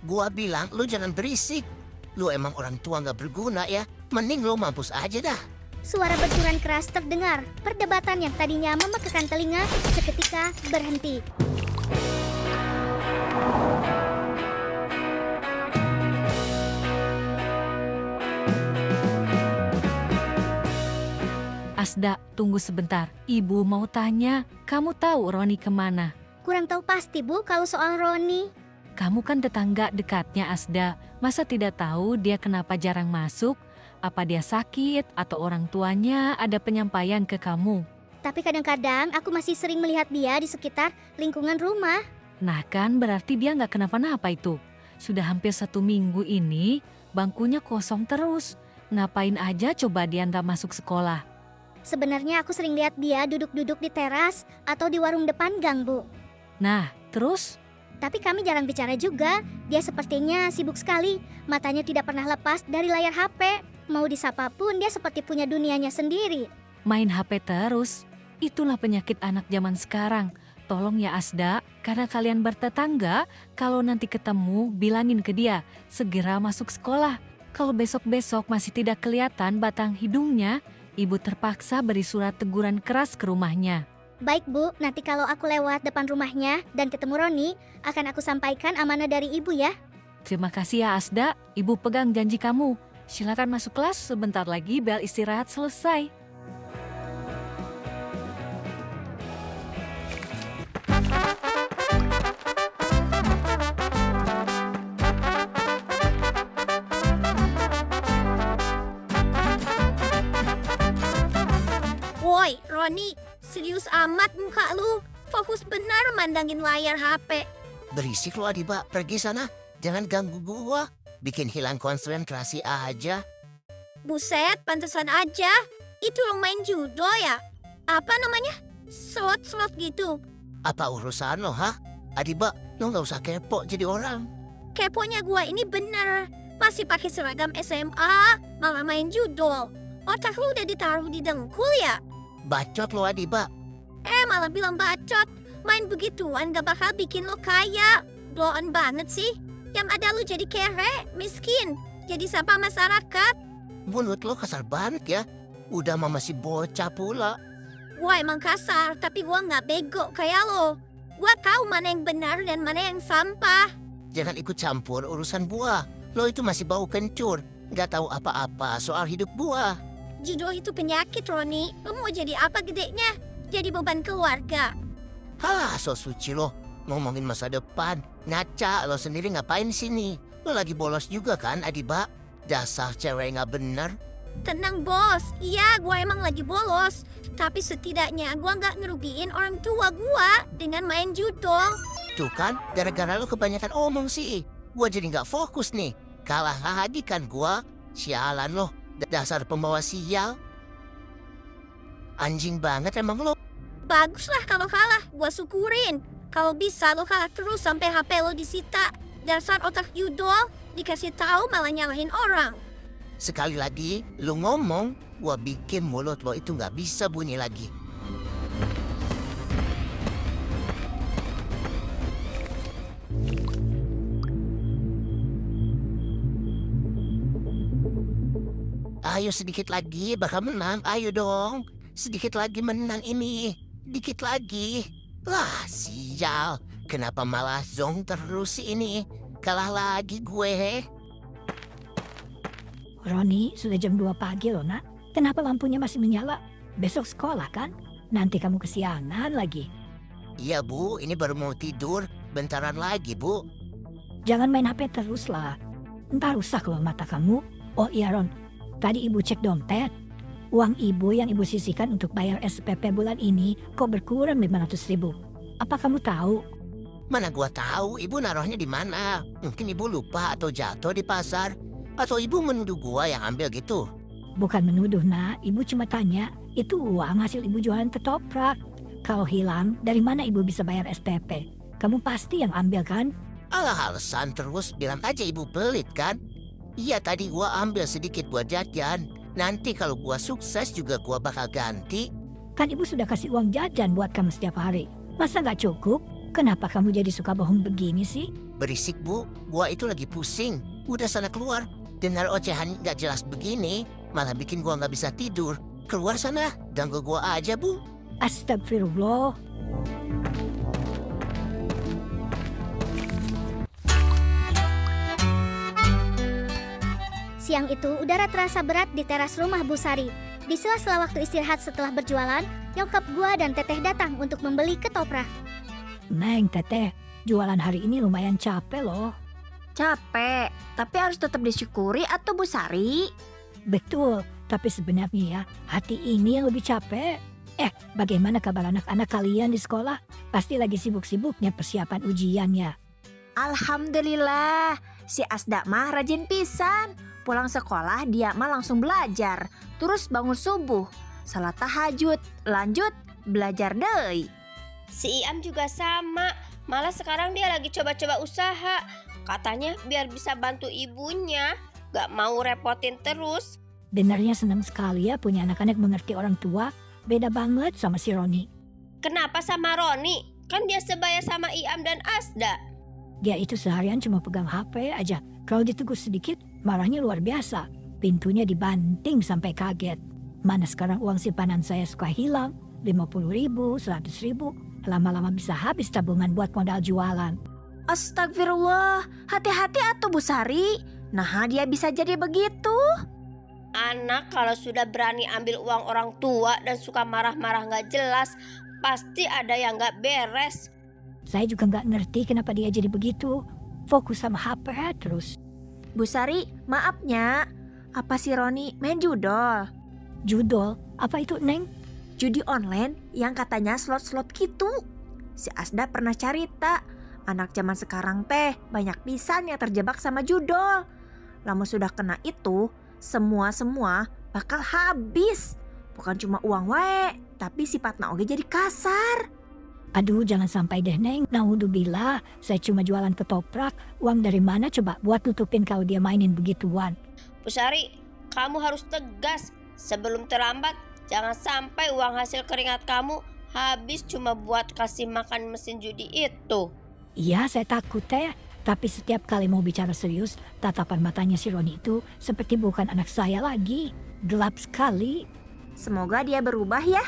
Gua bilang lu jangan berisik. Lu emang orang tua nggak berguna ya. Mending lu mampus aja dah. Suara benturan keras terdengar. Perdebatan yang tadinya memekakan telinga seketika berhenti. Asda, tunggu sebentar. Ibu mau tanya, kamu tahu Roni kemana? Kurang tahu pasti, Bu, kalau soal Roni. Kamu kan tetangga dekatnya Asda. Masa tidak tahu dia kenapa jarang masuk? Apa dia sakit atau orang tuanya ada penyampaian ke kamu? Tapi kadang-kadang aku masih sering melihat dia di sekitar lingkungan rumah. Nah kan berarti dia nggak kenapa-napa itu. Sudah hampir 1 minggu ini, bangkunya kosong terus. Ngapain aja coba dia nggak masuk sekolah? Sebenarnya aku sering lihat dia duduk-duduk di teras atau di warung depan gang, Bu. Nah, terus? Tapi kami jarang bicara juga. Dia sepertinya sibuk sekali. Matanya tidak pernah lepas dari layar HP. Mau disapa pun dia seperti punya dunianya sendiri. Main HP terus? Itulah penyakit anak zaman sekarang. Tolong ya Asda, karena kalian bertetangga, kalau nanti ketemu bilangin ke dia, segera masuk sekolah. Kalau besok-besok masih tidak kelihatan batang hidungnya, ibu terpaksa beri surat teguran keras ke rumahnya. Baik, Bu, nanti kalau aku lewat depan rumahnya dan ketemu Roni, akan aku sampaikan amanah dari Ibu ya. Terima kasih ya Asda, ibu pegang janji kamu. Silakan masuk kelas, sebentar lagi bel istirahat selesai. Woi, Roni, serius amat muka lu. Fokus benar mandangin layar HP. Berisik lu Adiba, pergi sana. Jangan ganggu gua. Bikin hilang konsentrasi aja. Buset, pantesan aja. Itu yang main judo ya? Apa namanya? Slot-slot gitu. Apa urusan lo, ha? Adiba, lo nggak usah kepo jadi orang. Keponya gua ini bener. Masih pakai seragam SMA, malah main judo. Otak lu udah ditaruh di dengkul ya? Bacot lo Adiba. Malah bilang bacot. Main begituan gak bakal bikin lo kaya. Blow-on banget sih. Yang ada lu jadi kere, miskin. Jadi sampah masyarakat. Mulut lo kasar banget ya. Udah mah masih bocah pula. Gua emang kasar, tapi gua gak bego kayak lo. Gua tahu mana yang benar dan mana yang sampah. Jangan ikut campur urusan buah. Lo itu masih bau kencur. Gak tahu apa-apa soal hidup buah. Judo itu penyakit, Roni. Lo mau jadi apa gedenya? Jadi beban keluarga. Halah, so suci lo. Ngomongin masa depan. Ngaca, lo sendiri ngapain sini? Lo lagi bolos juga kan, Adiba? Dasar cewek gak bener. Tenang, bos. Iya, gua emang lagi bolos. Tapi setidaknya gua gak ngerugiin orang tua gua dengan main judo. Tuh kan, gara-gara lo kebanyakan omong sih. Gua jadi gak fokus nih. Kalah lagi kan gua. Sialan lo. Dasar pembawa sial. Anjing banget emang lo. Baguslah kalau kalah, gua syukurin. Kalau bisa lo kalah terus sampai HP lo disita. Dasar otak judo, dikasih tahu malah nyalahin orang. Sekali lagi, lo ngomong, gua bikin mulut lo itu gak bisa bunyi lagi. Ayo sedikit lagi, bakal menang. Ayo dong. Sedikit lagi menang ini. Dikit lagi. Lah, sial. Kenapa malah zong terus ini? Kalah lagi gue. Roni, sudah jam 2 pagi loh, Nak. Kenapa lampunya masih menyala? Besok sekolah kan? Nanti kamu kesiangan lagi. Iya, Bu. Ini baru mau tidur. Bentaran lagi, Bu. Jangan main HP terus lah. Ntar rusak loh mata kamu. Oh iya, Ron. Tadi ibu cek dompet. Uang ibu yang ibu sisihkan untuk bayar SPP bulan ini kok berkurang 500.000. Apa kamu tahu? Mana gua tahu ibu naruhnya di mana? Mungkin ibu lupa atau jatuh di pasar. Atau ibu menuduh gua yang ambil gitu. Bukan menuduh, Nak. Ibu cuma tanya, itu uang hasil ibu jualan ketoprak. Kalau hilang, dari mana ibu bisa bayar SPP? Kamu pasti yang ambil kan? Alah, alasan terus, bilang aja ibu pelit kan? Iya, tadi gua ambil sedikit buat jajan. Nanti kalau gua sukses juga gua bakal ganti. Kan ibu sudah kasih uang jajan buat kamu setiap hari. Masa nggak cukup? Kenapa kamu jadi suka bohong begini sih? Berisik, Bu. Gua itu lagi pusing. Udah sana keluar. Dengar ocehan nggak jelas begini, malah bikin gua nggak bisa tidur. Keluar sana, ganggu gua aja, Bu. Astagfirullah. Siang itu udara terasa berat di teras rumah Bu Sari. Di sela-sela waktu istirahat setelah berjualan, nyokap gua dan Teteh datang untuk membeli ketoprak. Neng, Teteh, jualan hari ini lumayan capek loh. Capek, tapi harus tetap disyukuri atau Bu Sari? Betul, tapi sebenarnya ya, hati ini yang lebih capek. Bagaimana kabar anak-anak kalian di sekolah? Pasti lagi sibuk-sibuknya persiapan ujiannya. Alhamdulillah, si Asda mah rajin pisan. Pulang sekolah dia mah langsung belajar, terus bangun subuh, salat tahajud, lanjut belajar deui. Si Iam juga sama, malah sekarang dia lagi coba-coba usaha. Katanya biar bisa bantu ibunya, gak mau repotin terus. Denarnya senang sekali ya punya anak-anak mengerti orang tua. Beda banget sama si Roni. Kenapa sama Roni? Kan dia sebaya sama Iam dan Asda. Dia itu seharian cuma pegang HP aja. Kalau ditegur sedikit, marahnya luar biasa. Pintunya dibanting sampai kaget. Mana sekarang uang simpanan saya suka hilang. 50.000, 100.000. Lama-lama bisa habis tabungan buat modal jualan. Astagfirullah, hati-hati atuh Bu Sari. Nah dia bisa jadi begitu. Anak kalau sudah berani ambil uang orang tua dan suka marah-marah gak jelas, pasti ada yang gak beres. Saya juga nggak ngerti kenapa dia jadi begitu. Fokus sama HP terus. Bu Sari, maafnya, apa si Roni main judol? Judol? Apa itu, Neng? Judi online yang katanya slot-slot gitu. Si Asda pernah cerita, anak zaman sekarang teh banyak pisan yang terjebak sama judol. Lama sudah kena itu, semua bakal habis. Bukan cuma uang wae, tapi sifatna oge jadi kasar. Aduh, jangan sampai deh, Neng. Naudzubillah, saya cuma jualan ketoprak. Uang dari mana coba buat tutupin kalau dia mainin begituan? Bu Sari, kamu harus tegas. Sebelum terlambat, jangan sampai uang hasil keringat kamu habis cuma buat kasih makan mesin judi itu. Iya, saya takut ya. Tapi setiap kali mau bicara serius, tatapan matanya si Roni itu seperti bukan anak saya lagi. Gelap sekali. Semoga dia berubah ya.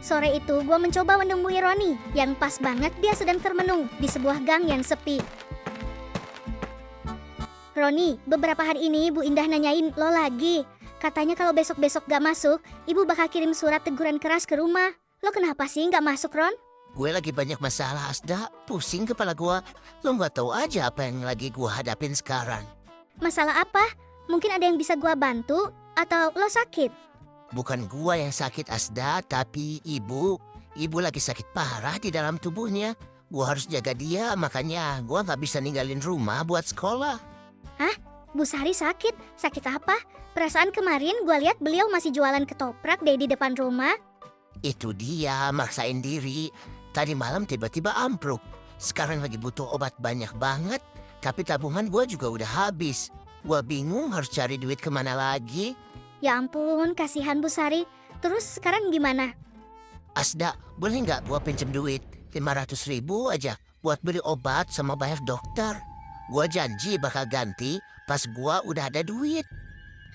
Sore itu gue mencoba menemui Roni, yang pas banget dia sedang termenung di sebuah gang yang sepi. Roni, beberapa hari ini Bu Indah nanyain lo lagi. Katanya kalau besok-besok gak masuk, ibu bakal kirim surat teguran keras ke rumah. Lo kenapa sih gak masuk, Ron? Gue lagi banyak masalah, Asda. Pusing kepala gua. Lo nggak tahu aja apa yang lagi gua hadapin sekarang. Masalah apa? Mungkin ada yang bisa gue bantu? Atau lo sakit? Bukan gua yang sakit, Asda, tapi ibu. Ibu lagi sakit parah di dalam tubuhnya. Gua harus jaga dia, makanya gua nggak bisa ninggalin rumah buat sekolah. Bu Sari sakit? Sakit apa? Perasaan kemarin gue lihat beliau masih jualan ketoprak deh di depan rumah. Itu dia, maksain diri. Tadi malam tiba-tiba ambruk. Sekarang lagi butuh obat banyak banget. Tapi tabungan gua juga udah habis. Gua bingung harus cari duit kemana lagi. Ya ampun, kasihan Bu Sari. Terus sekarang gimana? Asda, boleh nggak gua pinjem duit 500.000 aja buat beli obat sama bayar dokter? Gua janji bakal ganti pas gua udah ada duit.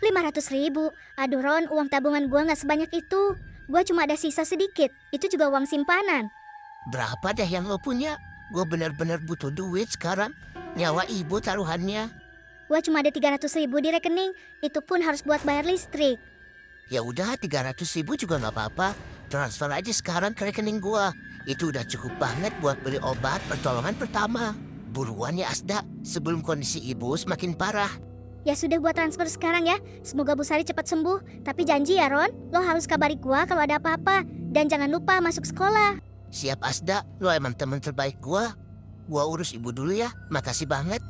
500.000. Aduh Ron, uang tabungan gue gak sebanyak itu. Gue cuma ada sisa sedikit. Itu juga uang simpanan. Berapa deh yang lo punya? Gua bener-bener butuh duit sekarang. Nyawa ibu taruhannya. Gue cuma ada 300.000 di rekening. Itu pun harus buat bayar listrik. Ya udah, 300.000 juga nggak apa-apa. Transfer aja sekarang ke rekening gua. Itu udah cukup banget buat beli obat pertolongan pertama. Buruan ya, Asda, sebelum kondisi ibu semakin parah. Ya sudah, gue transfer sekarang ya. Semoga Bu Sari cepat sembuh. Tapi janji ya Ron, lo harus kabari gue kalau ada apa-apa. Dan jangan lupa masuk sekolah. Siap, Asda, lo emang teman terbaik gua. Gua urus ibu dulu ya, makasih banget.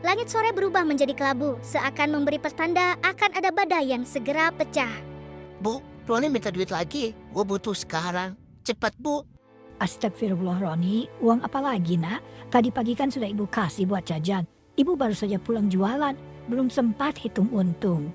Langit sore berubah menjadi kelabu, seakan memberi pertanda akan ada badai yang segera pecah. Bu, Roni minta duit lagi. Gua butuh sekarang. Cepat, Bu. Astagfirullah, Roni. Uang apa lagi, nak? Tadi pagi kan sudah ibu kasih buat jajan. Ibu baru saja pulang jualan, belum sempat hitung untung.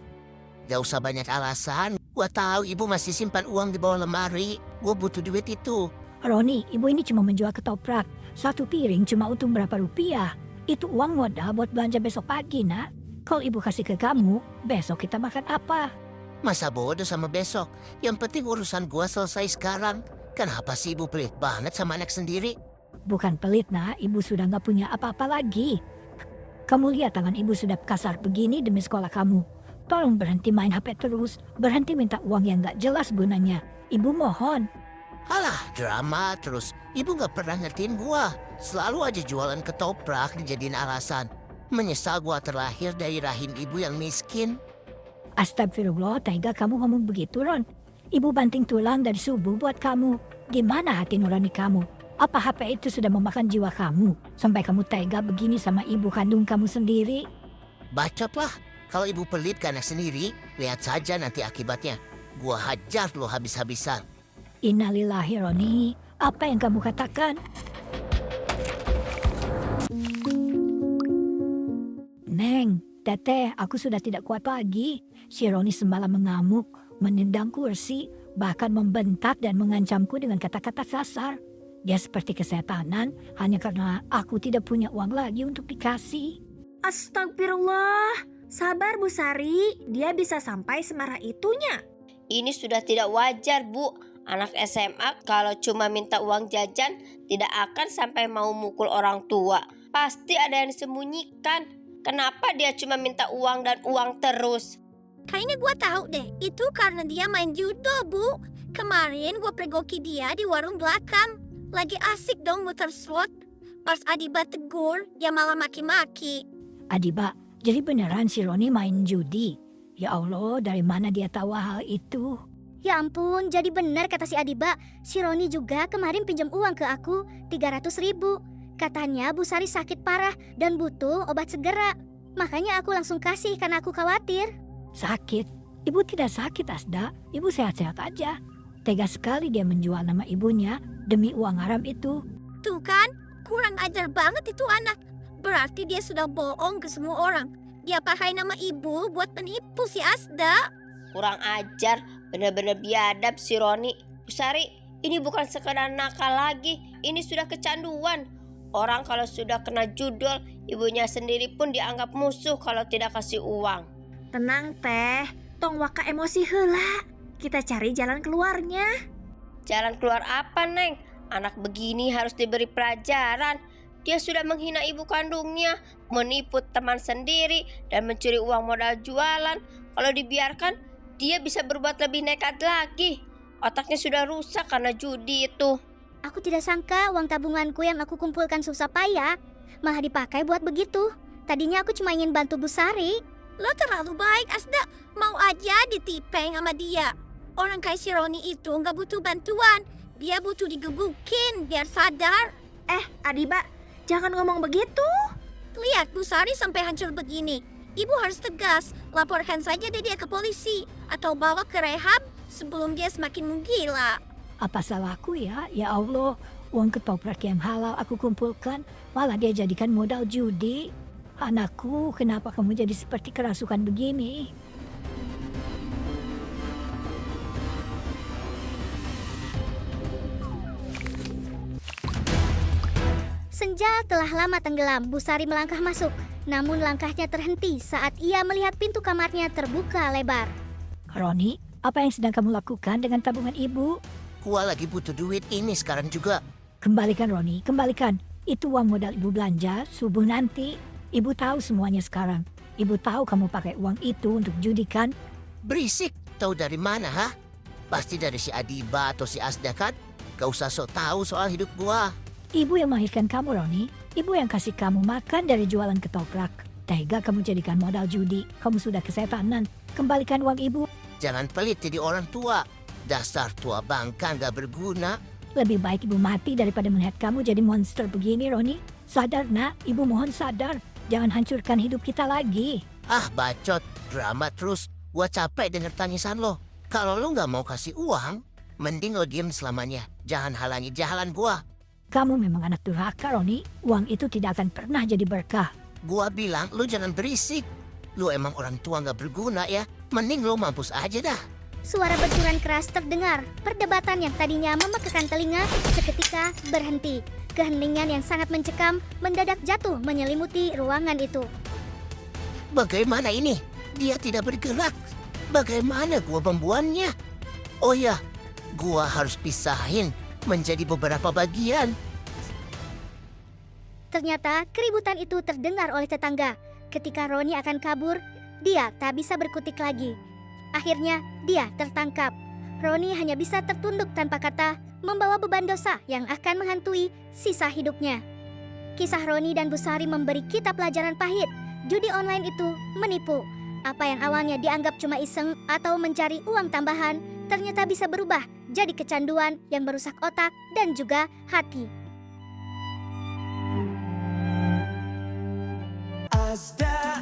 Gak usah banyak alasan. Gua tahu ibu masih simpan uang di bawah lemari. Gua butuh duit itu. Roni, ibu ini cuma menjual ketoprak. 1 piring cuma untung berapa rupiah. Itu uang modal buat belanja besok pagi, nak. Kalau ibu kasih ke kamu, besok kita makan apa? Masa bodoh sama besok? Yang penting urusan gua selesai sekarang. Kenapa sih ibu pelit banget sama anak sendiri? Bukan pelit, nak. Ibu sudah nggak punya apa-apa lagi. Kamu lihat tangan ibu sudah kasar begini demi sekolah kamu. Tolong berhenti main HP terus. Berhenti minta uang yang nggak jelas gunanya. Ibu mohon. Alah, drama terus. Ibu gak pernah ngertiin gua. Selalu aja jualan ketoprak dijadiin alasan. Menyesal gua terlahir dari rahim ibu yang miskin. Astagfirullah, tega kamu ngomong begitu, Ron. Ibu banting tulang dari subuh buat kamu. Gimana hati nurani kamu? Apa HP itu sudah memakan jiwa kamu? Sampai kamu tega begini sama ibu kandung kamu sendiri? Bacotlah. Kalau ibu pelit ke anak sendiri, lihat saja nanti akibatnya. Gua hajar lo habis-habisan. Innalillahi, Roni. Apa yang kamu katakan? Neng, Teteh, aku sudah tidak kuat lagi. Si Roni semalam mengamuk, menendang kursi, bahkan membentak dan mengancamku dengan kata-kata kasar. Dia seperti kesetanan hanya karena aku tidak punya uang lagi untuk dikasih. Astagfirullah. Sabar Bu Sari, dia bisa sampai semarah itunya. Ini sudah tidak wajar, Bu. Anak SMA kalau cuma minta uang jajan tidak akan sampai mau mukul orang tua. Pasti ada yang disembunyikan. Kenapa dia cuma minta uang dan uang terus? Kayaknya gue tahu deh, itu karena dia main judo, Bu. Kemarin gue pergoki dia di warung belakang. Lagi asik dong muter slot. Pas Adiba tegur, dia malah maki-maki. Adiba, jadi beneran si Roni main judi? Ya Allah, dari mana dia tahu hal itu? Ya ampun, jadi benar kata si Adiba. Si Roni juga kemarin pinjam uang ke aku 300.000. Katanya Bu Sari sakit parah dan butuh obat segera. Makanya aku langsung kasih karena aku khawatir. Sakit? Ibu tidak sakit, Asda. Ibu sehat-sehat aja. Tega sekali dia menjual nama ibunya demi uang haram itu. Tuh kan, kurang ajar banget itu anak. Berarti dia sudah bohong ke semua orang. Dia pakai nama ibu buat menipu si Asda. Kurang ajar, benar-benar biadab si Roni. Bu Sari, ini bukan sekedar nakal lagi, ini sudah kecanduan. Orang kalau sudah kena judul, ibunya sendiri pun dianggap musuh kalau tidak kasih uang. Tenang Teh, tong waka emosi heula. Kita cari jalan keluarnya. Jalan keluar apa, Neng? Anak begini harus diberi pelajaran. Dia sudah menghina ibu kandungnya, menipu teman sendiri, dan mencuri uang modal jualan. Kalau dibiarkan, dia bisa berbuat lebih nekat lagi. Otaknya sudah rusak karena judi itu. Aku tidak sangka uang tabunganku yang aku kumpulkan susah payah malah dipakai buat begitu. Tadinya aku cuma ingin bantu Bu Sari. Lo terlalu baik, Asda. Mau aja ditipeng sama dia. Orang kayak si Roni itu nggak butuh bantuan. Dia butuh digebukin biar sadar. Adiba, jangan ngomong begitu. Lihat Bu Sari sampai hancur begini. Ibu harus tegas. Laporkan saja deh dia ke polisi. Atau bawa ke rehab sebelum dia semakin menggila. Apa salahku ya? Ya Allah, uang ketoprak yang halal aku kumpulkan malah dia jadikan modal judi. Anakku, kenapa kamu jadi seperti kerasukan begini? Senja telah lama tenggelam, Bu Sari melangkah masuk. Namun langkahnya terhenti saat ia melihat pintu kamarnya terbuka lebar. Roni, apa yang sedang kamu lakukan dengan tabungan ibu? Gua lagi butuh duit ini sekarang juga. Kembalikan Roni, kembalikan. Itu uang modal ibu belanja subuh nanti. Ibu tahu semuanya sekarang. Ibu tahu kamu pakai uang itu untuk judi kan? Berisik, tahu dari mana, ha? Pasti dari si Adiba atau si Asda kan? Gak usah sok tahu soal hidup gua. Ibu yang melahirkan kamu, Roni. Ibu yang kasih kamu makan dari jualan ketoprak. Tega kamu jadikan modal judi. Kamu sudah kesetanan. Kembalikan uang ibu. Jangan pelit jadi orang tua. Dasar tua bangka gak berguna. Lebih baik ibu mati daripada melihat kamu jadi monster begini, Roni. Sadar, nak. Ibu mohon sadar. Jangan hancurkan hidup kita lagi. Ah, bacot. Drama terus. Gua capek denger tangisan lo. Kalau lo gak mau kasih uang, mending lo diem selamanya. Jangan halangi jalan gua. Kamu memang anak durhaka, Roni. Uang itu tidak akan pernah jadi berkah. Gua bilang lu jangan berisik. Lu emang orang tua gak berguna ya. Mending lu mampus aja dah. Suara benturan keras terdengar. Perdebatan yang tadinya memekakan telinga seketika berhenti. Keheningan yang sangat mencekam mendadak jatuh menyelimuti ruangan itu. Bagaimana ini? Dia tidak bergerak. Bagaimana gua membuangnya? Oh ya, gua harus pisahin menjadi beberapa bagian. Ternyata keributan itu terdengar oleh tetangga. Ketika Roni akan kabur, dia tak bisa berkutik lagi. Akhirnya dia tertangkap. Roni hanya bisa tertunduk tanpa kata, membawa beban dosa yang akan menghantui sisa hidupnya. Kisah Roni dan Busari memberi kita pelajaran pahit. Judi online itu menipu. Apa yang awalnya dianggap cuma iseng atau mencari uang tambahan, ternyata bisa berubah jadi kecanduan yang merusak otak dan juga hati. Asda